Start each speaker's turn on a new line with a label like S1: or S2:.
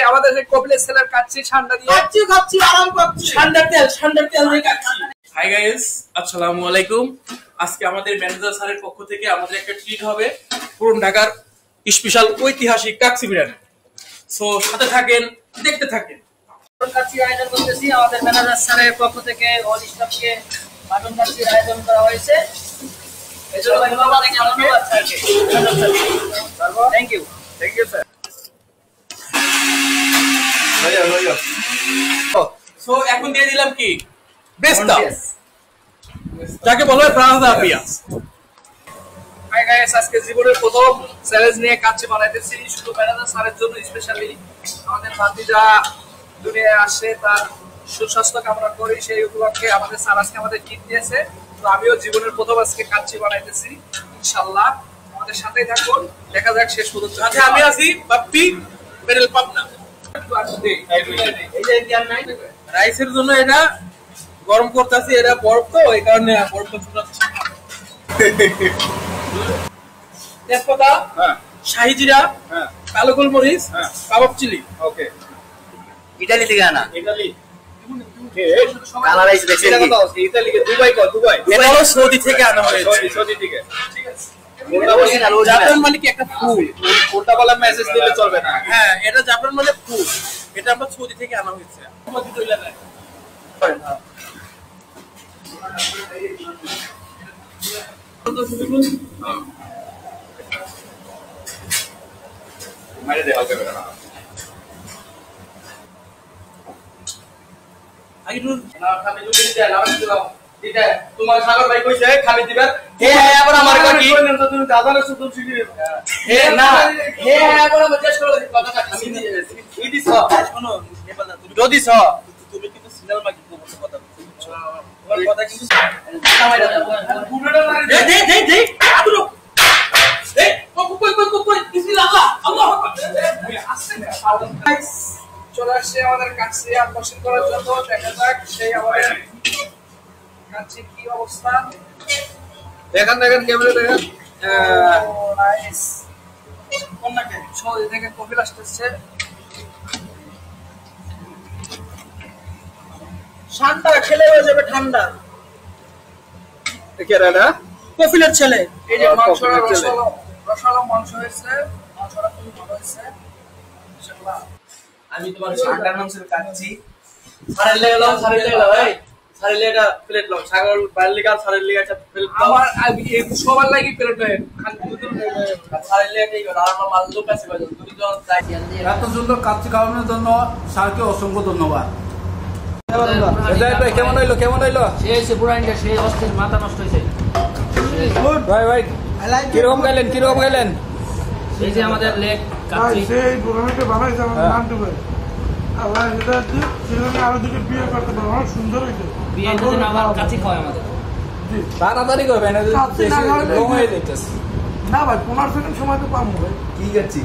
S1: আমাদের কপিলের ছেলের কাচ্চি ঠান্ডা দিয়ে খাচ্ছি আরাম করছি ঠান্ডার তেল দিয়ে খাচ্ছি। হাই গাইস, আসসালামু আলাইকুম। আজকে আমাদের ম্যানেজার স্যারের পক্ষ থেকে আমাদের একটা ট্রিট হবে পুরান ঢাকার স্পেশাল ঐতিহাসিক কাচ্চি বিরিয়ানি। সো সাথে থাকেন, দেখতে থাকেন।
S2: কাচ্চি আয়োজন করতেছি আমাদের ম্যানেজার স্যারের পক্ষ থেকে অল স্টাফকে মাটন কাচ্চির আয়োজন করা হয়েছে। এই জন্য ধন্যবাদ স্যারকে। Thank you sir.
S1: সো এখন দিয়ে দিলাম কি বেস্তা, যাকে বলা হয় প্রাণদা পেঁয়াজ। হাই গাইস, আজকে জীবনের প্রথম চ্যালেঞ্জ নিয়ে কাচ্চি বানাইতেছি শুধু ম্যানেজার স্যারের জন্য স্পেশালি। আমাদের ভাতিজা দুনিয়ায় আসে, তার সুস্বাস্থ্য কামনা করি। সেই উপলক্ষে আমাদের স্যার আজকে আমাদের কিট দিয়েছে। তো আমিও জীবনের প্রথম আজকে কাচ্চি বানাইতেছি ইনশাআল্লাহ। আমাদের সাথেই থাকুন, দেখা যাক শেষ পর্যন্ত। আচ্ছা, আমি আছি বাপ্পি পেরেল পাবনা। রাইসের জন্য এটা গরম করতেছি, এটা বরফ তো এই কারণে বরফটা ছুটাচ্ছি। তেজপাতা, শাহি জিরা, কালো গোলমরিচ, কাবাব চিলি। ওকে,
S2: ইতালি থেকে আনা।
S1: ইতালি
S2: কালার রাইস দেখছেন কি?
S1: ইতালি থেকে দুবাই এটা হলো সৌদি থেকে আনা হয়েছে। সৌদি থেকে, ঠিক আছে। জাপান মানে কি একটা ফুল, ওটা বলা মেসেজ দিলে চলবে না। হ্যাঁ, এটা জাপান মানে ফুল, এটা আমরা সৌদি থেকে আনা হয়েছে। তোমার সাগর ভাই কইছে খালি দিবা।
S2: আবার আমার কাকি
S1: তুমি দাদার শুধু শিখি
S2: না আবার আমার চেষ্টা করে কথাটা খালি দিয়ে এই দিছ। শোনো যদি ছ
S1: তুমি কিন্তু সিনেমা কি কথা বলছো, তোমার কথা কিন্তু দে আদুরো এই কই বিসমিল্লাহ আল্লাহু আকবার। গাইস, চলে আসছে আমাদের কাছে আকর্ষণ করার জন্য। দেখা যাক সেই আমাদের কাছে কি অবস্থা। দেখেন ক্যামেরা দেখেন। নাইস। কোনটাকে সৌদি থেকে কপিল আসতেছে। ঠান্ডা খেলে হয়ে যাবে ঠান্ডা। কে রানা? কপিলের ছেলে। এই যে মাংসটা রসালো মাংস হয়েছে, মাংসটা খুব ভালো হয়েছে ইনশাআল্লাহ। আমি তোমার ঠান্ডা মাংসের কাচ্চি সারে লাগালাম ভাই। সারে লেটা প্লেট লাও, ছাগল বাইরে লাগা সারে লাগা একটা প্লেট দাও। আমার সবার লাগি প্লেট দেন, খালি দুজন সারে লেটাই আর আমার মাল লোক আছে ভাই, দুজন চাই।
S3: এত সুন্দর কাচ্চি খাওয়ানোর জন্য স্যারকে অসংখ্য ধন্যবাদ।
S1: কেমন হইলো?
S2: সেই পুরানটা সেই অস্থির মাথা নষ্ট হয়েছে।
S1: ভাই কিরকম গেলেন?
S2: এই যে আমাদের লেগ কাচ্চি
S3: সেই প্রোগ্রামটা বানাইছে আমার নামটা ভাই। আল্লাহ এটা জীবনে আরো দুটো বিয়ে করতে পারবো, অনেক সুন্দর হয়েছে।
S2: বিয়ের জন্য আবার কাচ্চি খাওয়ায় আমাদের।
S1: তাড়াতাড়ি করবেন,
S3: না ভাই 15 সেকেন্ড সময় তো পাবো ভাই।
S1: কি যাচ্ছি